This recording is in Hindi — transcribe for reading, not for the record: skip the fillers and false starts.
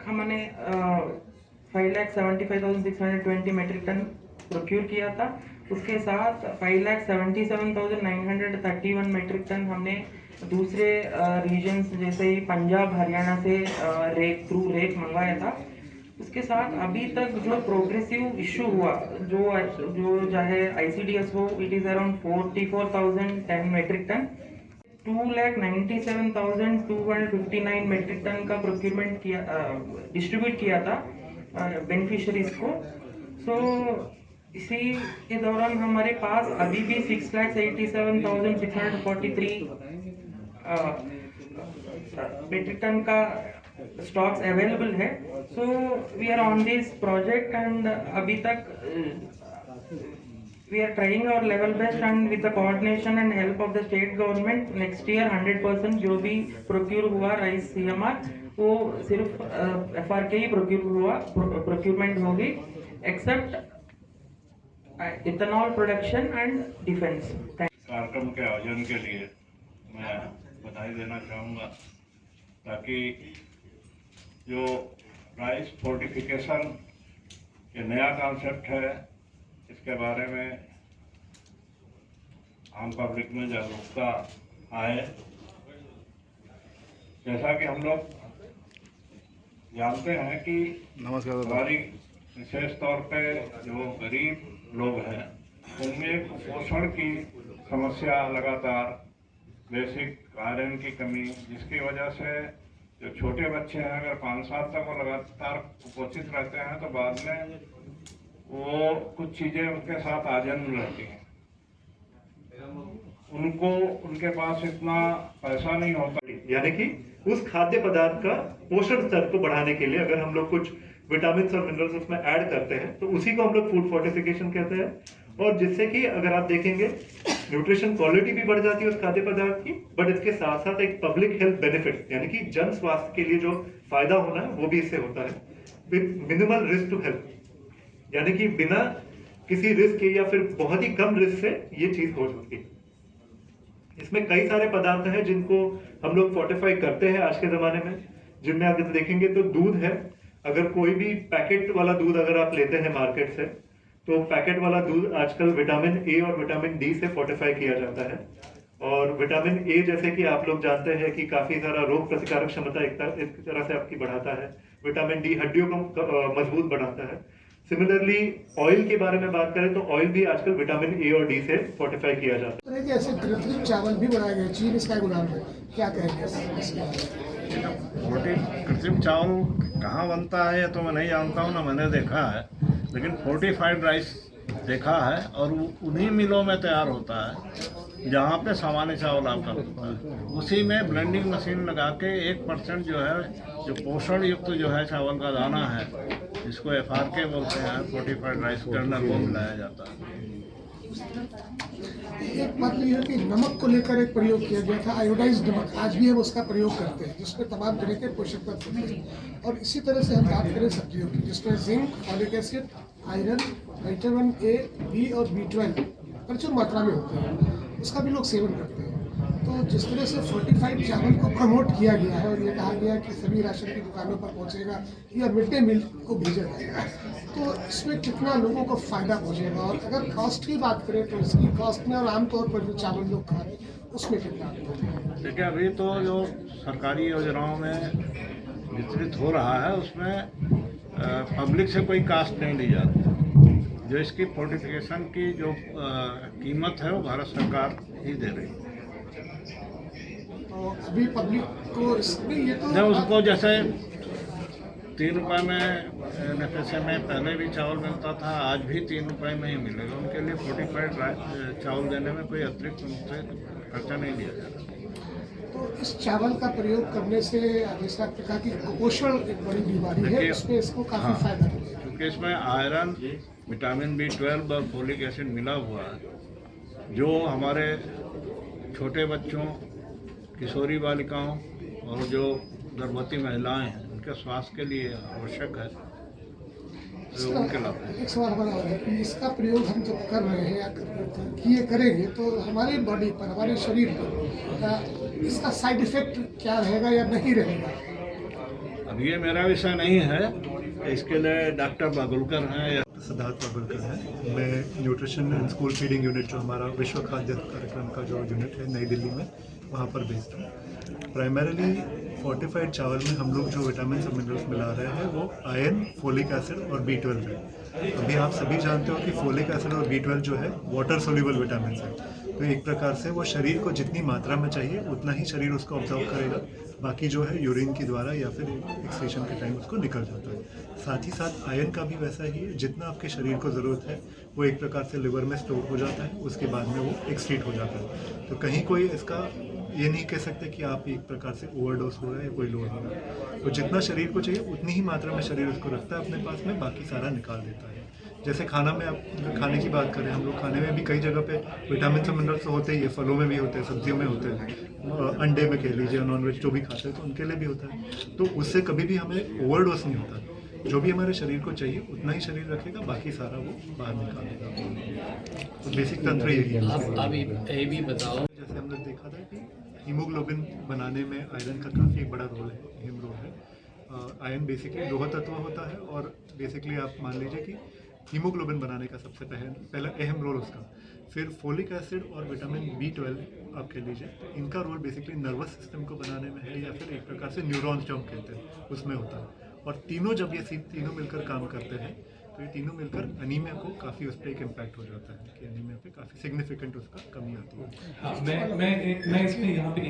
हमने 5,75,620 मेट्रिक टन प्रोक्यूर किया था। उसके साथ 5,77,931 मेट्रिक टन हमने दूसरे रीजन्स जैसे पंजाब हरियाणा से रेक मंगवाया था। उसके साथ अभी तक जो प्रोग्रेसिव इशू हुआ जो जो चाहे ICDS हो, it is around 44,010 metric ton. 2,97,259 metric ton का प्रोक्यूरमेंट किया, डिस्ट्रीब्यूट किया था बेनिफिशरीज को। सो इसी के दौरान हमारे पास अभी भी 6,87,643 मेट्रिक टन का स्टॉक्स अवेलेबल है। So we are on this project and अभी तक we are trying our level best and with the coordination and help of the state government next year 100% जो भी प्रोक्यूर हुआ राइस CMR वो सिर्फ FRK ही प्रोक्यूरमेंट होगी except ethanol production and defence. कार्यक्रम के आयोजन के लिए मैं बधाई देना चाहूँगा ताकि जो राइस फोर्टिफिकेशन ये नया कॉन्सेप्ट है इसके बारे में आम पब्लिक में जागरूकता आए। जैसा कि हम लोग जानते हैं कि हमारी विशेष तौर पे जो गरीब लोग हैं उनमें कुपोषण की समस्या लगातार, बेसिक आयरन की कमी, जिसकी वजह से जो छोटे बच्चे हैं अगर 5 साल तक वो लगातार कुपोषित रहते हैं तो बाद में वो कुछ चीज़ें उनके साथ आजन्म रहती हैं। उनके पास इतना पैसा नहीं होता, यानी कि उस खाद्य पदार्थ का पोषण स्तर को बढ़ाने के लिए अगर हम लोग कुछ विटामिन और मिनरल्स उसमें ऐड करते हैं तो उसी को हम लोग फूड फोर्टिफिकेशन कहते हैं। और जिससे कि अगर आप देखेंगे न्यूट्रिशन क्वालिटी भी बढ़ जाती है उस खाद्य पदार्थ की, बट इसके साथ साथ एक पब्लिक हेल्थ बेनिफिट यानी कि जन स्वास्थ्य के लिए जो फायदा होना है वो भी इससे होता है with minimal risk to health, यानी कि बिना किसी रिस्क के या फिर बहुत ही कम रिस्क से ये चीज हो सकती है। इसमें कई सारे पदार्थ हैं जिनको हम लोग फोर्टिफाई करते हैं आज के जमाने में, जिनमें अगर देखेंगे तो दूध है। अगर कोई भी पैकेट वाला दूध अगर आप लेते हैं मार्केट से तो पैकेट वाला दूध आजकल विटामिन ए और विटामिन डी से फोर्टिफाई किया जाता है। और विटामिन ए जैसे कि आप लोग जानते हैं कि काफी सारा रोग प्रतिकारक क्षमता एक तरह से आपकी बढ़ाता है। विटामिन डी हड्डियों को मजबूत बनाता है। सिमिलरली ऑयल के बारे में बात करें तो ऑयल भी आजकल विटामिन ए और डी से फोर्टिफाई किया जाता है। ऐसे कृत्रिम चावल भी बनाए गए, चीन इसका एक उदाहरण है, क्या कहेंगे? कृत्रिम चावल कहाँ बनता है तो मैं नहीं जानता हूँ, ना मैंने देखा है, लेकिन फोर्टिफाइड राइस देखा है और उन्हीं मिलों में तैयार होता है जहाँ पे सामान्य चावल आपका बनता है। उसी में ब्लेंडिंग मशीन लगा के 1% जो है जो पोषण युक्त जो है चावल का दाना है जिसको FRK बोलते हैं, फोर्टिफाइड राइस कर्नल, वो मिलाया जाता है। एक बात ये है कि नमक को लेकर एक प्रयोग किया गया था, आयोडाइज्ड नमक, आज भी हम उसका प्रयोग करते हैं जिसमें तमाम तरह के पोषक तत्व होते हैं। और इसी तरह से हम बात करें सब्जियों की जिसमें zinc, folic acid, iron, vitamin A, B और B12 प्रचुर मात्रा में होते हैं, उसका भी लोग सेवन करते हैं। तो जिस तरह से फोर्टिफाइड चावल को प्रमोट किया गया है और ये कहा गया कि सभी राशन की दुकानों पर पहुंचेगा या मिड डे मील को भेजा जाएगा, तो इसमें कितना लोगों को फायदा पहुंचेगा? और अगर कॉस्ट की बात करें तो इसकी कॉस्ट में और आमतौर पर जो चावल लोग खा रहे हैं उसमें कितना? देखिए, अभी तो जो सरकारी योजनाओं में वितरित हो रहा है उसमें पब्लिक से कोई कास्ट नहीं ली जाती। जो इसकी फोर्टिफिकेशन की जो कीमत है वो भारत सरकार ही दे रही है। तो अभी पब्लिक को इसमें ये तो जब उसको जैसे 3 रुपये में पैसे में पहले भी चावल मिलता था, आज भी 3 रुपये में ही मिलेगा। उनके लिए फोर्टिफाइड चावल देने में कोई अतिरिक्त उनसे खर्चा नहीं लिया जाता। तो इस चावल का प्रयोग करने से जैसा आपने कहा कि कुपोषण एक बड़ी बीमारी है, उसमें इसको काफ़ी फायदा मिलेगा क्योंकि इसमें आयरन, विटामिन B12 और फोलिक एसिड मिला हुआ है जो हमारे छोटे बच्चों, किशोरी बालिकाओं और जो गर्भवती महिलाएं हैं उनके स्वास्थ्य के लिए आवश्यक है। तो उनके लाभ एक सवाल हमारा है कि इसका प्रयोग हम जब कर रहे हैं या करेंगे तो हमारी बॉडी पर, हमारे शरीर पर इसका साइड इफेक्ट क्या रहेगा या नहीं रहेगा? ये मेरा विषय नहीं है, इसके लिए डॉक्टर बागुलकर हैं या सिद्धार्थ बागुलकर है। मैं nutrition and school feeding unit जो हमारा विश्व खाद्य कार्यक्रम का जो यूनिट है नई दिल्ली में, वहाँ पर बेस्ड हूँ। प्राइमरीली फोर्टिफाइड चावल में हम लोग जो विटामिन और मिनरल्स मिला रहे हैं वो आयरन, फोलिक एसिड और B12 है। अभी आप सभी जानते हो कि फोलिक एसिड और B12 जो है वाटर सोल्यूबल विटामिन है, तो एक प्रकार से वो शरीर को जितनी मात्रा में चाहिए उतना ही शरीर उसको ऑब्जर्व करेगा, बाकी जो है यूरिन के द्वारा या फिर एक्सक्रीशन के टाइम उसको निकल जाता है। साथ ही साथ आयरन का भी वैसा ही है, जितना आपके शरीर को ज़रूरत है वो एक प्रकार से लिवर में स्टोर हो जाता है, उसके बाद में वो एक्सक्रीट हो जाता है। तो कहीं कोई इसका ये नहीं कह सकते कि आप एक प्रकार से ओवरडोज हो रहा है या कोई लोड हो रहा है। तो जितना शरीर को चाहिए उतनी ही मात्रा में शरीर उसको रखता है अपने पास में, बाकी सारा निकाल देता है। जैसे खाना में आप खाने की बात करें, हम लोग खाने में भी कई जगह पे विटामिन और मिनरल्स तो होते ही है, फलों में भी होते हैं, सब्जियों में होते हैं, अंडे में कह लीजिए, नॉनवेज जो भी खाते हैं तो उनके लिए भी होता है। तो उससे कभी भी हमें ओवरडोज नहीं होता। जो भी हमारे शरीर को चाहिए उतना ही शरीर रखेगा, बाकी सारा वो बाहर निकाल देगा। तो बेसिक तंत्र यही है। आप ये भी बताओ, जैसे हम लोग देखा था कि हीमोग्लोबिन बनाने में आयरन का काफ़ी बड़ा रोल है, अहम रोल है। आयरन बेसिकली लोह तत्व होता है और बेसिकली आप मान लीजिए कि हीमोग्लोबिन बनाने का सबसे पहला अहम रोल उसका। फिर फोलिक एसिड और विटामिन B12 आप कह लीजिए, तो इनका रोल बेसिकली नर्वस सिस्टम को बनाने में है, या फिर एक प्रकार से न्यूरॉन्स जो हम कहते हैं उसमें होता है। और तीनों जब ये तीनों मिलकर काम करते हैं तो ये तीनों मिलकर अनीमिया को काफ़ी उस पर एक इम्पैक्ट हो जाता है कि अनीमिया पे काफ़ी सिग्निफिकेंट उसका कमी आती है। हाँ, मैं इसमें यहाँ पे